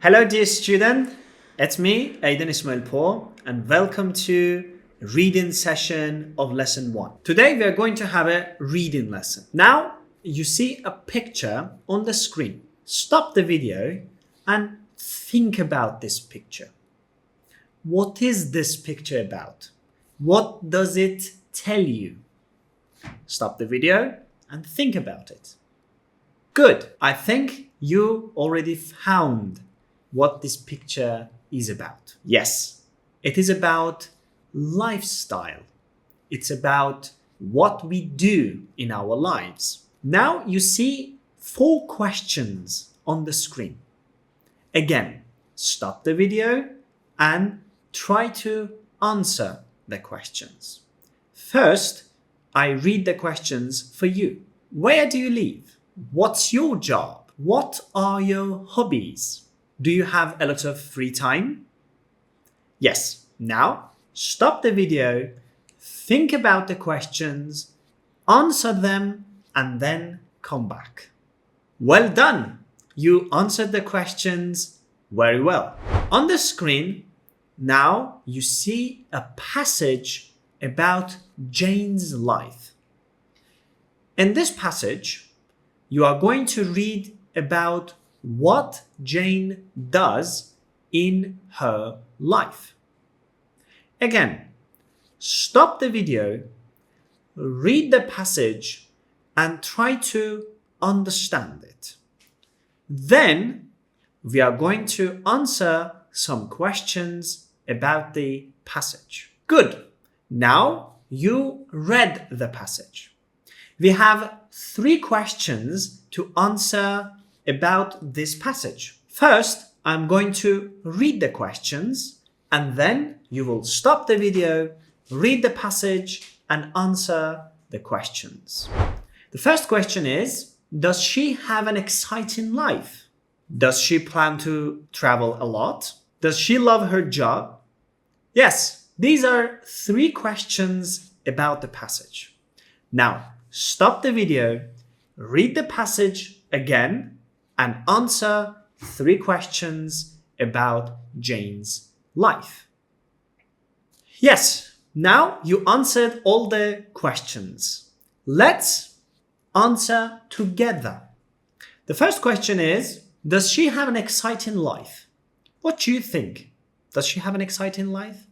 Hello dear student, it's me, Aidan Ismail, and welcome to reading session of lesson 1. Today we are going to have a reading lesson. Now you see a picture on the screen. Stop the video and think about this picture. What is this picture about? What does it tell you? Stop the video and think about it. Good. I think you already found what this picture is about. Yes, it is about lifestyle. It's about what we do in our lives. Now you see 4 questions on the screen. Again, stop the video and try to answer the questions. First, I read the questions for you. Where do you live? What's your job? What are your hobbies? Do you have a lot of free time? Yes. Now, stop the video, think about the questions, answer them, and then come back. Well done! You answered the questions very well. On the screen, now you see a passage about Jane's life. In this passage, you are going to read about what Jane does in her life. Again, stop the video, read the passage, and try to understand it. Then we are going to answer some questions about the passage. Good. Now you read the passage. We have 3 questions to answer about this passage. First, I'm going to read the questions and then you will stop the video, read the passage and answer the questions. The first question is, does she have an exciting life? Does she plan to travel a lot? Does she love her job? Yes, these are 3 questions about the passage. Now, stop the video, read the passage again, and answer 3 questions about Jane's life. Yes, now you answered all the questions. Let's answer together. The first question is, does she have an exciting life? What do you think? Does she have an exciting life?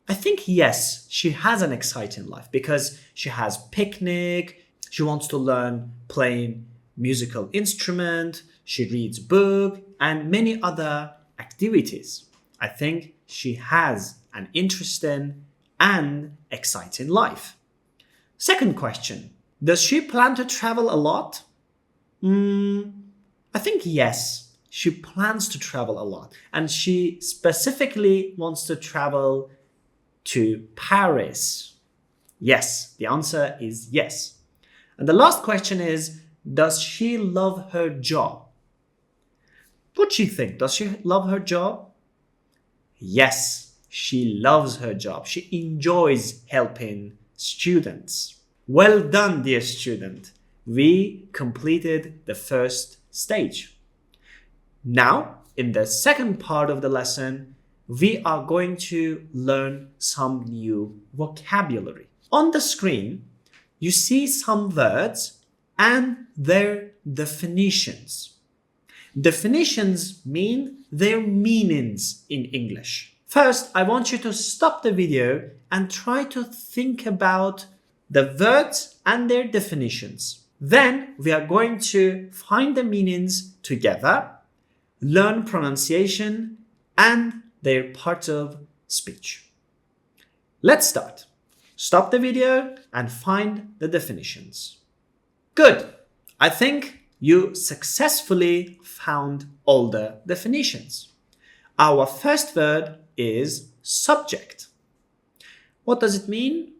I think yes, she has an exciting life because she has picnic, she wants to learn playing musical instrument, she reads book and many other activities. I think she has an interesting and exciting life. Second question, does she plan to travel a lot? I think yes, she plans to travel a lot and she specifically wants to travel to Paris. Yes, the answer is yes. And the last question is, does she love her job? What do you think? Does she love her job? Yes, she loves her job. She enjoys helping students. Well done, dear student. We completed the first stage. Now, in the second part of the lesson, we are going to learn some new vocabulary. On the screen, you see some words and their definitions. Definitions mean their meanings in English. First, I want you to stop the video and try to think about the words and their definitions. Then we are going to find the meanings together, learn pronunciation and their part of speech. Let's start. Stop the video and find the definitions. Good. I think you successfully found all the definitions. Our first word is subject. What does it mean?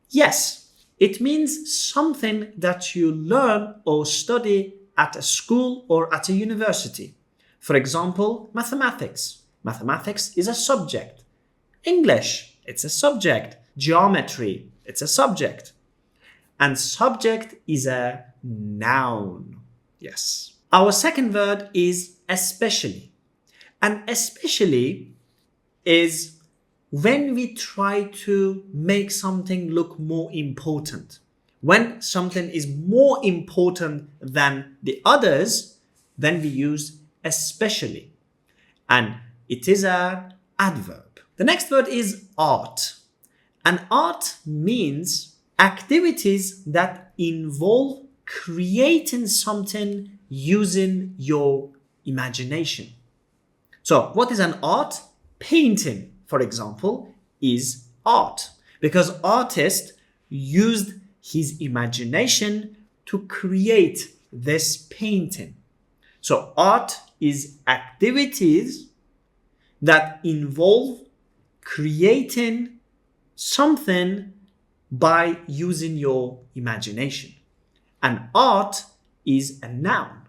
Yes, it means something that you learn or study at a school or at a university. For example, mathematics. Mathematics is a subject. English, it's a subject. Geometry, it's a subject. And subject is a noun. Yes. Our second word is especially. And especially is when we try to make something look more important. When something is more important than the others, then we use especially. And it is an adverb. The next word is art. And art means activities that involve creating something using your imagination. So, what is an art? Painting, for example, is art because artist used his imagination to create this painting. So, art is activities that involve creating something by using your imagination. And art is a noun.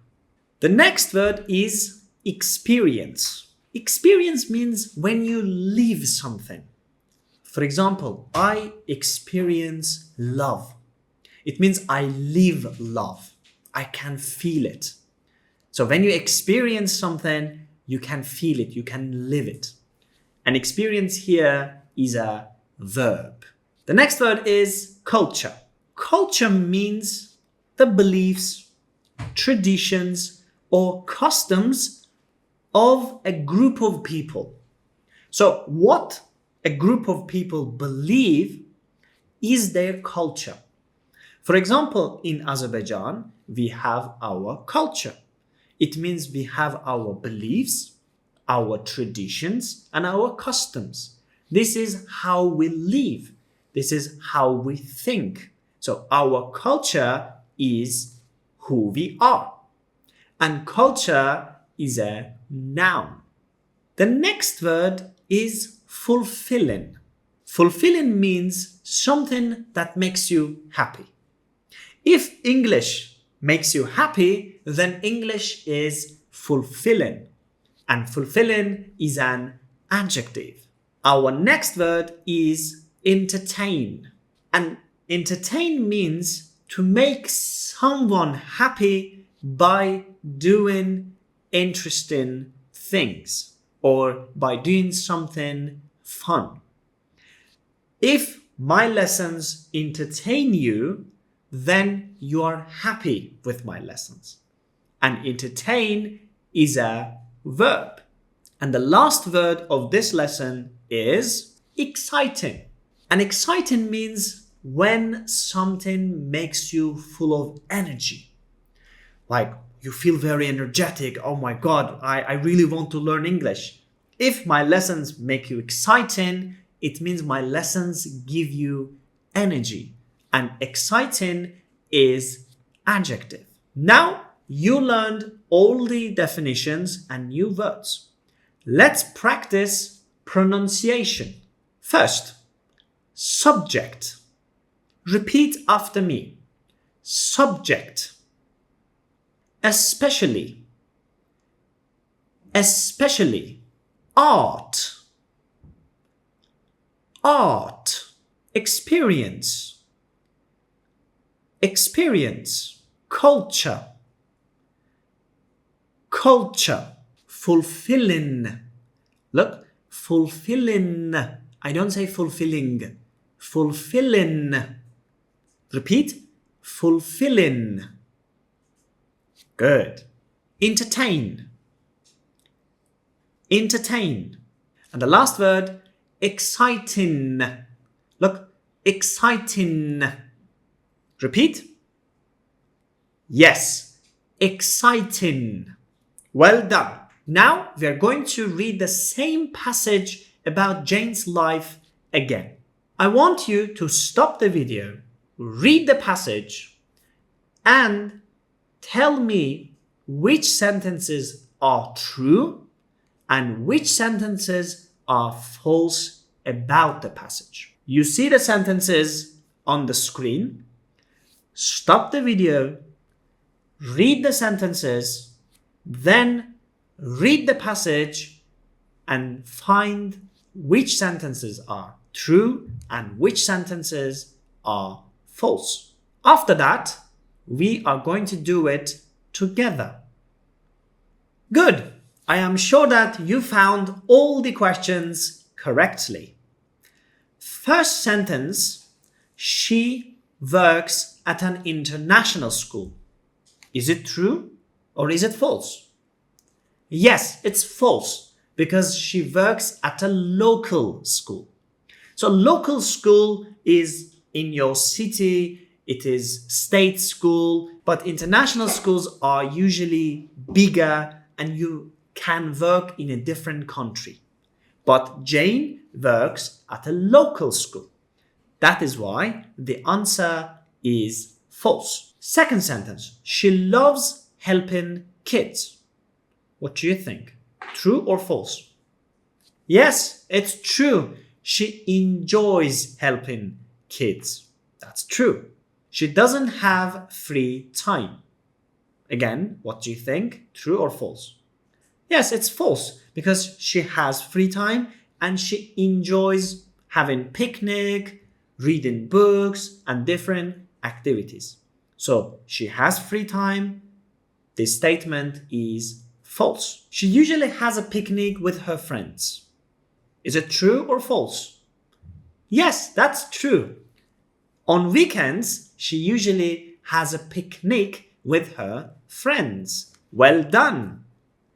The next word is experience. Experience means when you live something. For example, I experience love. It means I live love. I can feel it. So when you experience something, you can feel it, you can live it. And experience here is a verb. The next word is culture. Culture means the beliefs, traditions, or customs of a group of people. So what a group of people believe is their culture. For example, in Azerbaijan, we have our culture. It means we have our beliefs, our traditions, and our customs. This is how we live. This is how we think. So our culture is who we are. And culture is a noun. The next word is fulfilling. Fulfilling means something that makes you happy. If English makes you happy, then English is fulfilling. And fulfilling is an adjective. Our next word is entertain. And entertain means to make someone happy by doing interesting things or by doing something fun. If my lessons entertain you, then you are happy with my lessons. And entertain is a verb. And the last word of this lesson is exciting. And exciting means when something makes you full of energy. Like you feel very energetic. Oh my God, I really want to learn English. If my lessons make you exciting, it means my lessons give you energy. And exciting is adjective. Now you learned all the definitions and new words. Let's practice pronunciation. First, subject. Repeat after me. Subject. Especially. Especially. Art. Art. Experience. Experience. Culture. Culture. Fulfilling. Look, fulfilling. I don't say fulfilling. Fulfilling. Repeat. Fulfilling. Good. Entertain. Entertain. And the last word, exciting. Look, exciting. Repeat. Yes, exciting. Well done. Now we are going to read the same passage about Jane's life again. I want you to stop the video, read the passage, and tell me which sentences are true and which sentences are false about the passage. You see the sentences on the screen. Stop the video, read the sentences, then read the passage and find which sentences are true and which sentences are false. After that, we are going to do it together. Good. I am sure that you found all the questions correctly. First sentence, she works at an international school. Is it true or is it false? Yes, it's false because she works at a local school. So local school is in your city, it is state school, but international schools are usually bigger and you can work in a different country. But Jane works at a local school. That is why the answer is false. Second sentence, she loves helping kids. What do you think? True or false? Yes, it's true. She enjoys helping kids. That's true. She doesn't have free time. Again, what do you think? True or false? Yes, it's false because she has free time and she enjoys having picnic, reading books and different activities. So she has free time. This statement is false. She usually has a picnic with her friends. Is it true or false? Yes, that's true. On weekends, she usually has a picnic with her friends. Well done.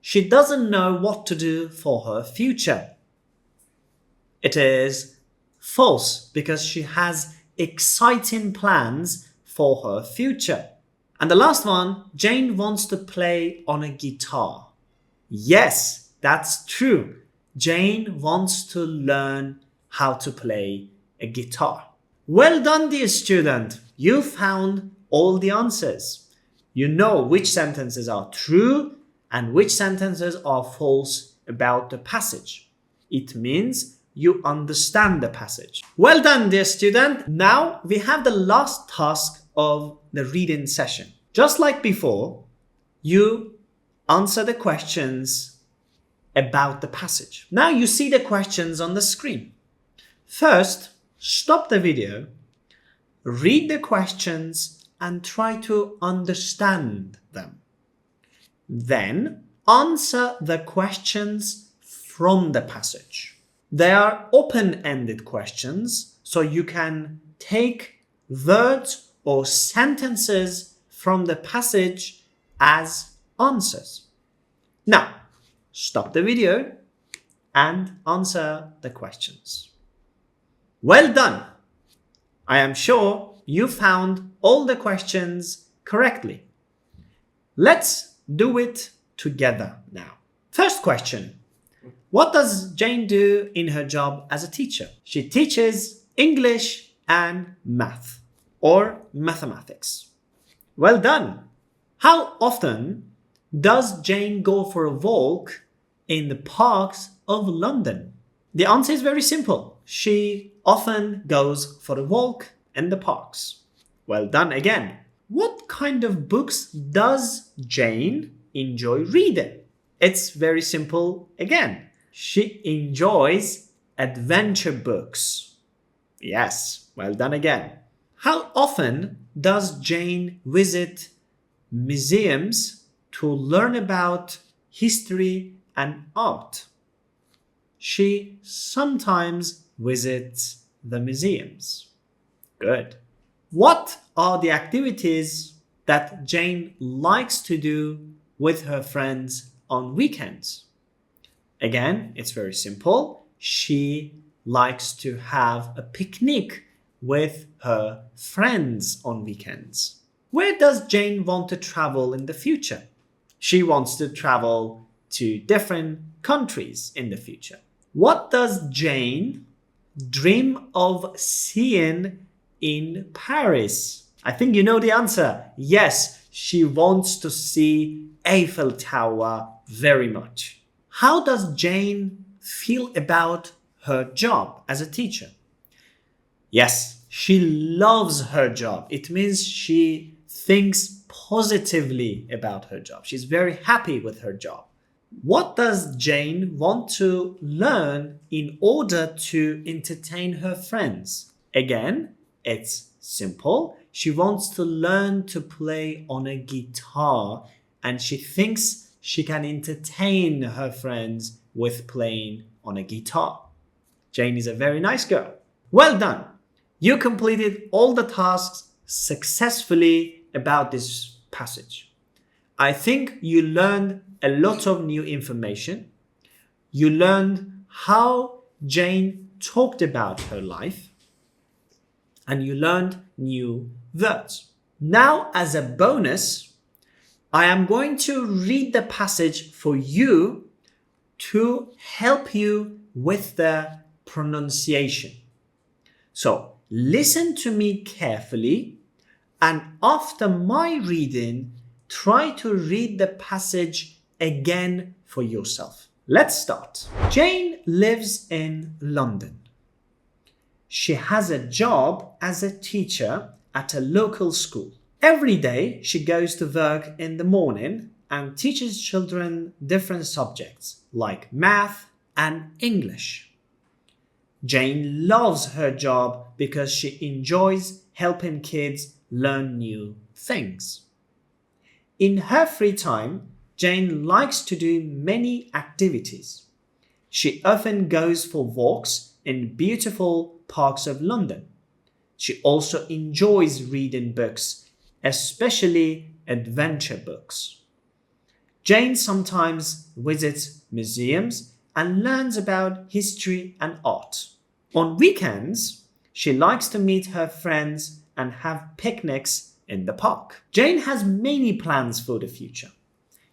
She doesn't know what to do for her future. It is false because she has exciting plans for her future. And the last one, Jane wants to play on a guitar. Yes, that's true. Jane wants to learn how to play a guitar. Well done, dear student. You found all the answers. You know which sentences are true and which sentences are false about the passage. It means you understand the passage. Well done, dear student. Now we have the last task of the reading session. Just like before, you answer the questions about the passage. Now you see the questions on the screen. First, stop the video, read the questions and try to understand them. Then answer the questions from the passage. They are open-ended questions, so you can take words or sentences from the passage as answers. Now, stop the video and answer the questions. Well done! I am sure you found all the questions correctly. Let's do it together now. First question. What does Jane do in her job as a teacher? She teaches English and math or mathematics. Well done! How often does Jane go for a walk in the parks of London? The answer is very simple. She often goes for a walk in the parks. Well done again. What kind of books does Jane enjoy reading? It's very simple again. She enjoys adventure books. Yes, well done again. How often does Jane visit museums to learn about history and art? She sometimes visits the museums. Good. What are the activities that Jane likes to do with her friends on weekends? Again, it's very simple. She likes to have a picnic with her friends on weekends. Where does Jane want to travel in the future? She wants to travel to different countries in the future. What does Jane dream of seeing in Paris? I think you know the answer. Yes, she wants to see Eiffel Tower very much. How does Jane feel about her job as a teacher? Yes, she loves her job. It means she thinks positively about her job. She's very happy with her job. What does Jane want to learn in order to entertain her friends? Again, it's simple. She wants to learn to play on a guitar and she thinks she can entertain her friends with playing on a guitar. Jane is a very nice girl. Well done! You completed all the tasks successfully about this passage. I think you learned a lot of new information. You learned how Jane talked about her life, and you learned new words. Now, as a bonus, I am going to read the passage for you to help you with the pronunciation. So, listen to me carefully, and after my reading, try to read the passage again for yourself. Let's start. Jane lives in London. She has a job as a teacher at a local school. Every day she goes to work in the morning and teaches children different subjects like math and English. Jane loves her job because she enjoys helping kids learn new things. In her free time, Jane likes to do many activities. She often goes for walks in beautiful parks of London. She also enjoys reading books, especially adventure books. Jane sometimes visits museums and learns about history and art. On weekends, she likes to meet her friends and have picnics in the park. Jane has many plans for the future.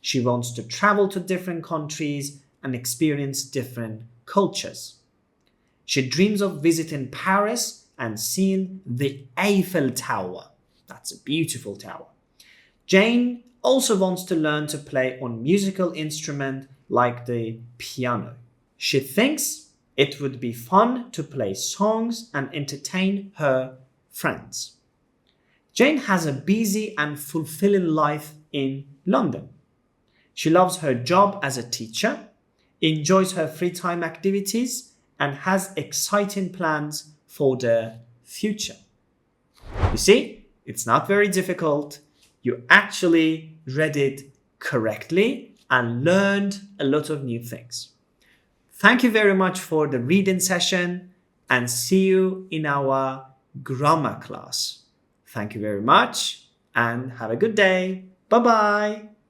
She wants to travel to different countries and experience different cultures. She dreams of visiting Paris and seeing the Eiffel Tower. That's a beautiful tower. Jane also wants to learn to play on musical instrument like the piano. She thinks it would be fun to play songs and entertain her friends. Jane has a busy and fulfilling life in London. She loves her job as a teacher, enjoys her free time activities, and has exciting plans for the future. You see, it's not very difficult. You actually read it correctly and learned a lot of new things. Thank you very much for the reading session, and see you in our grammar class. Thank you very much and have a good day. Bye bye.